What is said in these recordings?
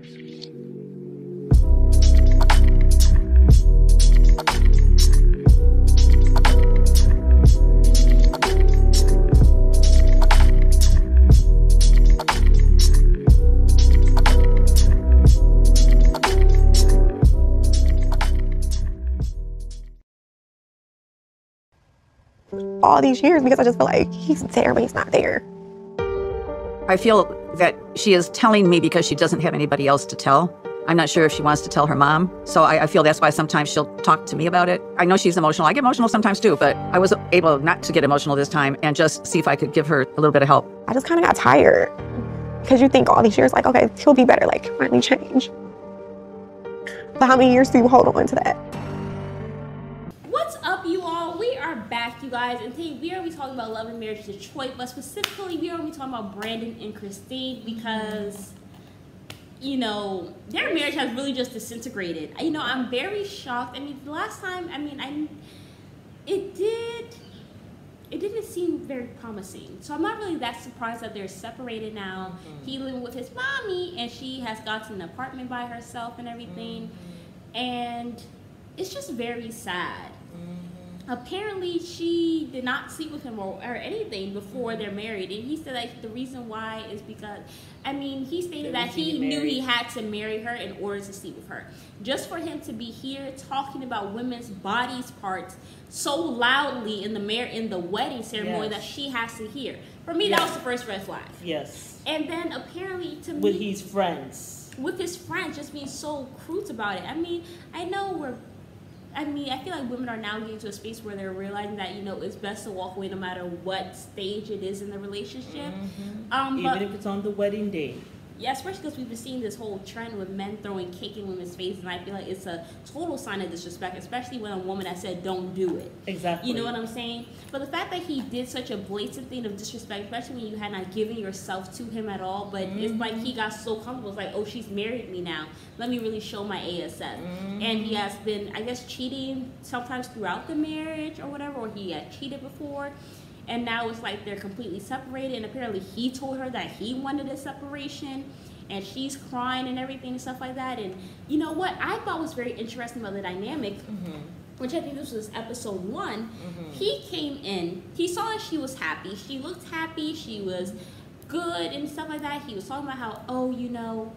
All these years, because I just feel like he's there, but he's not there. I feel that she is telling me because she doesn't have anybody else to tell. I'm not sure if she wants to tell her mom. So I feel that's why sometimes she'll talk to me about it. I know she's emotional. I get emotional sometimes too, but I was able not to get emotional this time and just see if I could give her a little bit of help. I just kind of got tired because you think all these years, like, okay, he'll be better, like, finally change. But how many years do you hold on to that? What's up, you all? We are back, you guys, and today we are going to be talking about Love and Marriage Detroit, but specifically we are going to be talking about Brandon and Christine because, you know, their marriage has really just disintegrated. You know, I'm very shocked. I mean, the last time, it didn't seem very promising. So I'm not really that surprised that they're separated now. He living with his mommy, and she has gotten an apartment by herself and everything. And it's just very sad. Apparently, she did not sleep with him or anything before they're married. And he said that the reason why is because, he stated that he knew he had to marry her in order to sleep with her. Just for him to be here talking about women's bodies parts so loudly in the wedding ceremony that she has to hear. For me, that was the first red flag. Yes. And then apparently to me, with his friends, just being so crude about it. I feel like women are now getting to a space where they're realizing that, you know, it's best to walk away no matter what stage it is in the relationship. Even if it's on the wedding day. Yeah, especially because we've been seeing this whole trend with men throwing cake in women's faces, and I feel like it's a total sign of disrespect, especially when a woman has said don't do it. Exactly. You know what I'm saying? But the fact that he did such a blatant thing of disrespect, especially when you had not given yourself to him at all, but it's like he got so comfortable. It's like, oh, she's married me now. Let me really show my ASF. And he has been, I guess, cheating sometimes throughout the marriage or whatever, or he had cheated before. And now it's like they're completely separated, and apparently he told her that he wanted a separation, and she's crying and everything and stuff like that. And you know what I thought was very interesting about the dynamic, which I think this was episode 1, he came in, he saw that she was happy, she looked happy, she was good and stuff like that. He was talking about how, oh, you know,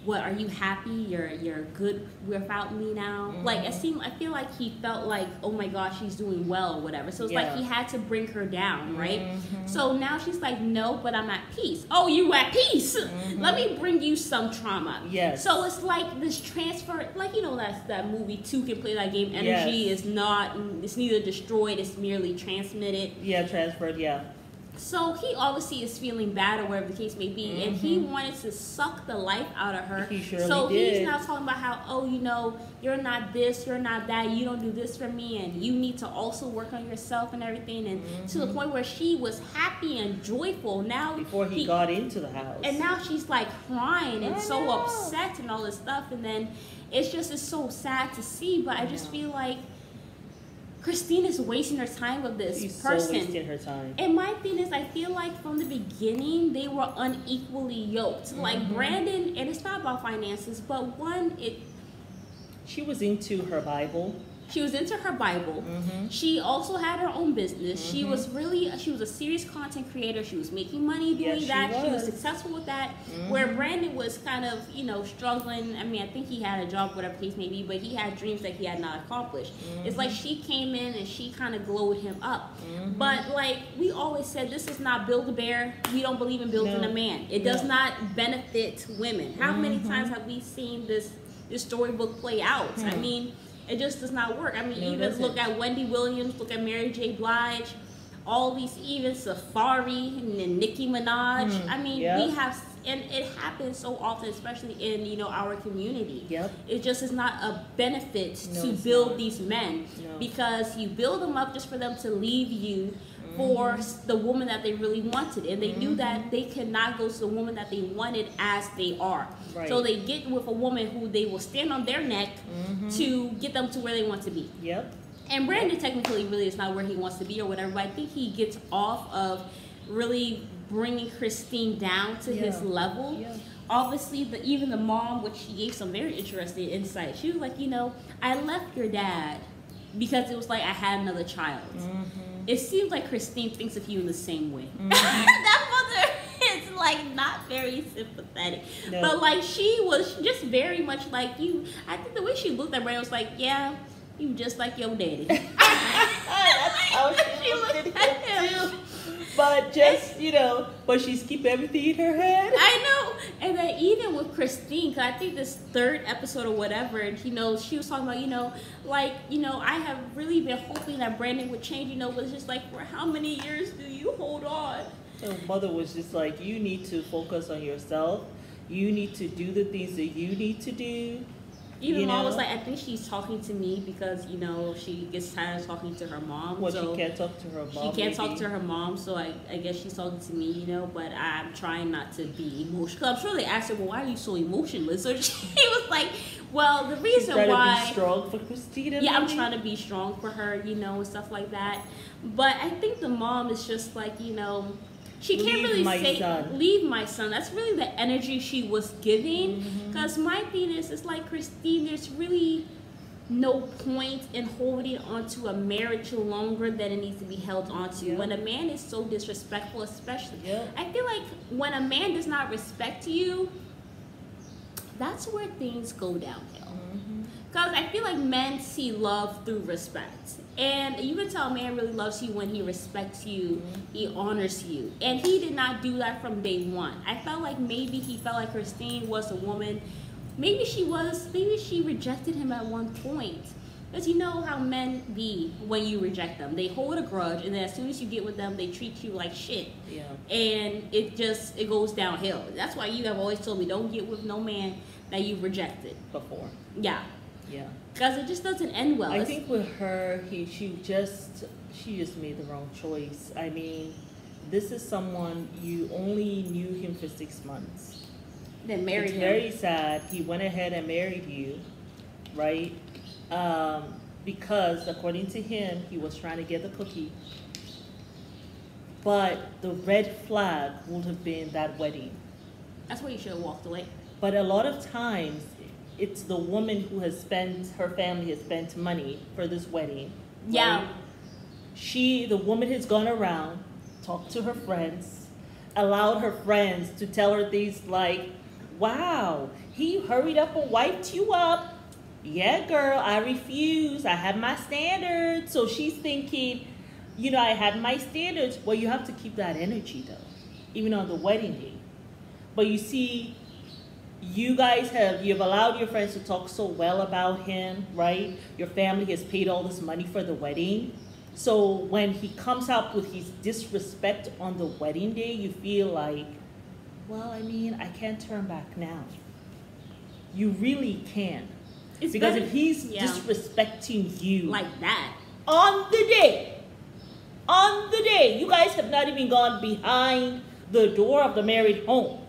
what, are you happy? You're good without me now? Like, I feel like he felt like, oh my gosh, she's doing well or whatever. So it's like he had to bring her down, right? So now she's like, no, but I'm at peace. Oh, you at peace? Let me bring you some trauma. Yes. So it's like this transfer, like, you know, that movie 2 can play that game. Energy is not, it's neither destroyed, it's merely transmitted. Yeah, transferred, yeah. So he obviously is feeling bad or whatever the case may be, and he wanted to suck the life out of her. He surely so did. He's now talking about how, oh, you know, you're not this, you're not that, you don't do this for me, and you need to also work on yourself and everything. And to the point where she was happy and joyful. Now before he got into the house, and now she's like crying and so upset and all this stuff. And then it's so sad to see. But I just feel like Christine is wasting her time with this person. She's so wasting her time. And my thing is, I feel like from the beginning, they were unequally yoked. Like Brandon, and it's not about finances, but she was into her Bible. She was into her Bible. She also had her own business. She was a serious content creator. She was making money doing that. She was successful with that. Where Brandon was kind of, you know, struggling. I mean, I think he had a job, whatever the case may be, but he had dreams that he had not accomplished. It's like she came in and she kind of glowed him up. But like we always said, this is not Build-A-Bear. We don't believe in building a man. It does not benefit women. How many times have we seen this storybook play out? I mean, it just does not work. I mean, even look at Wendy Williams, look at Mary J. Blige, all these, even Safari and then Nicki Minaj. I mean, we have, and it happens so often, especially in, you know, our community. It just is not a benefit to build these men because you build them up just for them to leave you for the woman that they really wanted, and they knew that they cannot go to the woman that they wanted as they are. So they get with a woman who they will stand on their neck to get them to where they want to be. And Brandon technically really is not where he wants to be or whatever, but I think he gets off of really bringing Christine down to his level obviously even the mom, which she gave some very interesting insight. She was like, you know, I left your dad because it was like I had another child. It seems like Christine thinks of you in the same way. That mother is like not very sympathetic, No. but like she was just very much like you. I think the way she looked at Maryam was like, yeah, you just like your daddy. That's how she looked at him too. But just, you know, but she's keep everything in her head. I know. And then even with Christine, because I think this third episode or whatever, you know, she was talking about, you know, like, you know, I have really been hoping that Brandon would change, you know, but it's just like, for how many years do you hold on? Her mother was just like, you need to focus on yourself. You need to do the things that you need to do. Even mom was like, I think she's talking to me because, you know, she gets tired of talking to her mom. Well, so she can't talk to her mom. She can't talk to her mom, so I guess she's talking to me, you know, but I'm trying not to be emotional. I'm sure they asked her, well, why are you so emotionless? So she was like, well, the reason why... to be strong for Christina. Yeah, maybe? I'm trying to be strong for her, you know, and stuff like that. But I think the mom is just like, you know... She can't really say, leave my son. That's really the energy she was giving. Because my thing is, it's like, Christine, there's really no point in holding onto a marriage longer than it needs to be held onto. Yep. When a man is so disrespectful, especially, Yep. I feel like when a man does not respect you, that's where things go downhill. Because I feel like men see love through respect. And you can tell a man really loves you when he respects you, he honors you. And he did not do that from day one. I felt like maybe he felt like Christine was a woman. Maybe she rejected him at one point. Because you know how men be when you reject them. They hold a grudge, and then as soon as you get with them, they treat you like shit. Yeah. And it goes downhill. That's why you have always told me, don't get with no man that you've rejected. Before. Yeah. Yeah. Because it just doesn't end well. I think with her, she just made the wrong choice. I mean, this is someone you only knew him for 6 months. Then married him. It's very sad. He went ahead and married you, right? Because according to him, he was trying to get the cookie. But the red flag would have been that wedding. That's why you should have walked away. But a lot of times, it's the woman who her family has spent money for this wedding. Yeah. Right? The woman has gone around, talked to her friends, allowed her friends to tell her things like, wow, he hurried up and wiped you up. Yeah, girl, I refuse. I have my standards. So she's thinking, you know, I had my standards. Well, you have to keep that energy, though, even on the wedding day. But you see, you've allowed your friends to talk so well about him, right? Your family has paid all this money for the wedding. So when he comes out with his disrespect on the wedding day, you feel like, well, I mean, I can't turn back now. You really can't. Because if he's disrespecting you like that on the day, you guys have not even gone behind the door of the married home.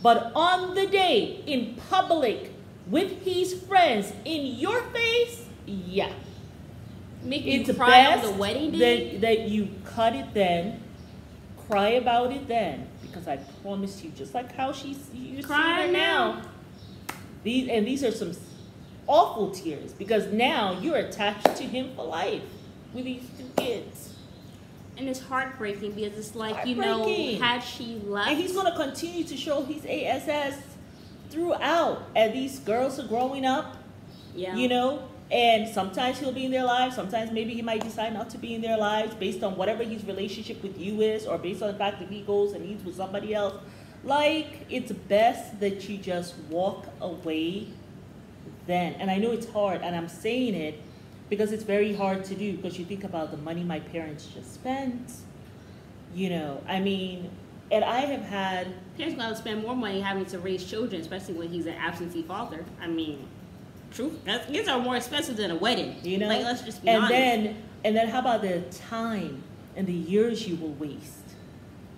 But on the day, in public, with his friends, in your face, yeah. Make you it's cry best on the wedding day? that you cut it then, cry about it then. Because I promise you, just like how you're crying now. These are some awful tears. Because now you're attached to him for life with these 2 kids. And it's heartbreaking because it's like, you know, had she left... And he's going to continue to show his ASS throughout. And these girls are growing up, you know, and sometimes he'll be in their lives. Sometimes maybe he might decide not to be in their lives based on whatever his relationship with you is, or based on the fact that he goes and eats with somebody else. Like, it's best that you just walk away then. And I know it's hard, and I'm saying it because it's very hard to do, because you think about the money my parents just spent, you know, I mean, and I have had... Parents got to spend more money having to raise children, especially when he's an absentee father. I mean, true. These are more expensive than a wedding. You know? Like, let's just be honest. And then how about the time and the years you will waste?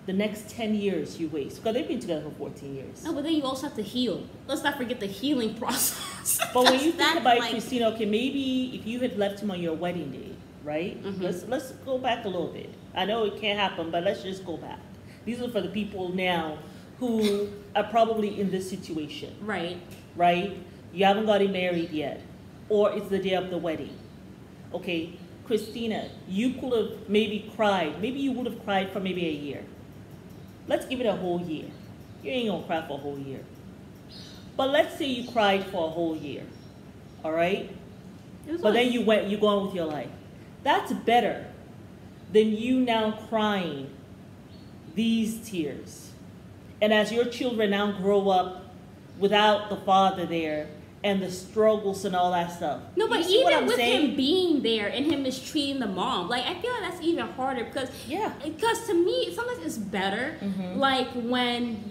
The next 10 years you waste. Because they've been together for 14 years. No, but then you also have to heal. Let's not forget the healing process. But when you think about it, Christina, okay, maybe if you had left him on your wedding day, right? Let's go back a little bit. I know it can't happen, but let's just go back. These are for the people now who are probably in this situation, Right. right? You haven't gotten married yet, or it's the day of the wedding. Okay, Christina, you could have maybe cried. Maybe you would have cried for maybe a year. Let's give it a whole year. You ain't gonna cry for a whole year. But let's say you cried for a whole year, all right? But then you go on with your life. That's better than you now crying these tears. And as your children now grow up without the father there, and the struggles and all that stuff. No, but You see what even I'm with saying? him being there and him mistreating the mom, like I feel like that's even harder because to me sometimes it's better like when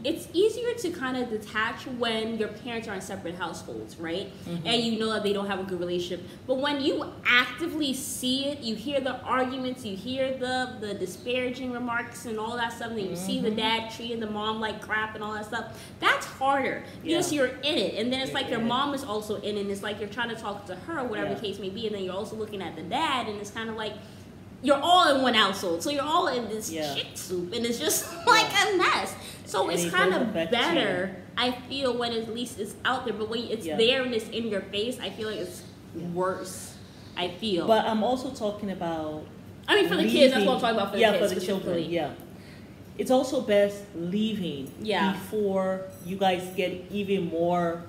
it's easier to kind of detach when your parents are in separate households, right? And you know that they don't have a good relationship. But when you actively see it, you hear the arguments, you hear the disparaging remarks and all that stuff, and then you see the dad treating the mom like crap and all that stuff. That's harder because you're in it, and then it's like your mom is also in it, and it's like you're trying to talk to her, whatever the case may be, and then you're also looking at the dad, and it's kind of like you're all in one household, so you're all in this shit soup, and it's just like a mess. So And it's it kind does of affect better, I feel, when at least it's out there, but when it's there and it's in your face, I feel like it's worse. I feel. But I'm also talking about. I mean, for the kids, that's what I'm talking about. For the kids, for the children. Yeah, it's also best leaving before you guys get even more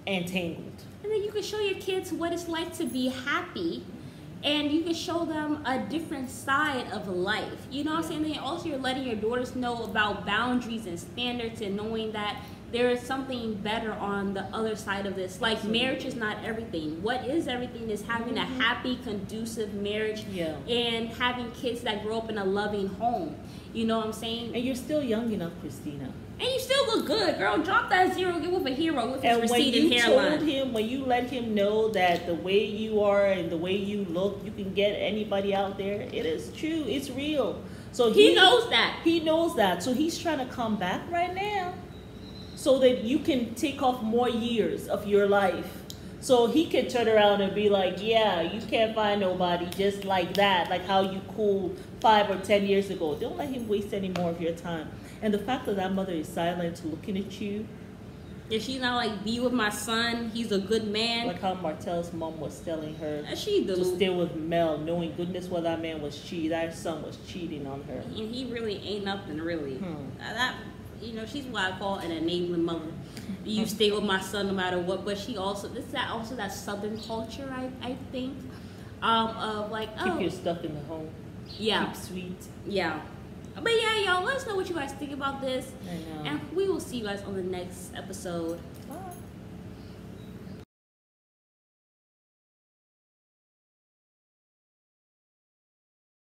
entangled. And then you can show your kids what it's like to be happy, and you can show them a different side of life. You know what I'm saying? Then also you're letting your daughters know about boundaries and standards, and knowing that there is something better on the other side of this. Like, marriage is not everything. What is everything is having a happy, conducive marriage and having kids that grow up in a loving home. You know what I'm saying? And you're still young enough, Christina. And you still look good, girl. Drop that zero, get with a hero with his receding hairline. When you let him know that the way you are and the way you look, you can get anybody out there, it is true. It's real. So he knows that. He knows that. So he's trying to come back right now so that you can take off more years of your life. So he could turn around and be like, yeah, you can't find nobody just like that, like how you cooled 5 or 10 years ago. Don't let him waste any more of your time. And the fact that that mother is silent looking at you. If she's not like, be with my son, he's a good man. Like how Martel's mom was telling her she to stay with Mel, knowing goodness well that man was cheating, that son was cheating on her. And he really ain't nothing, really. That, you know, she's what I call an enabling mother. You stay with my son no matter what. But she also, this is that Southern culture, I think, of like, keep your stuff in the home. Yeah. Keep sweet. Yeah. But yeah, y'all, let us know what you guys think about this. I know. And we will see you guys on the next episode. Bye.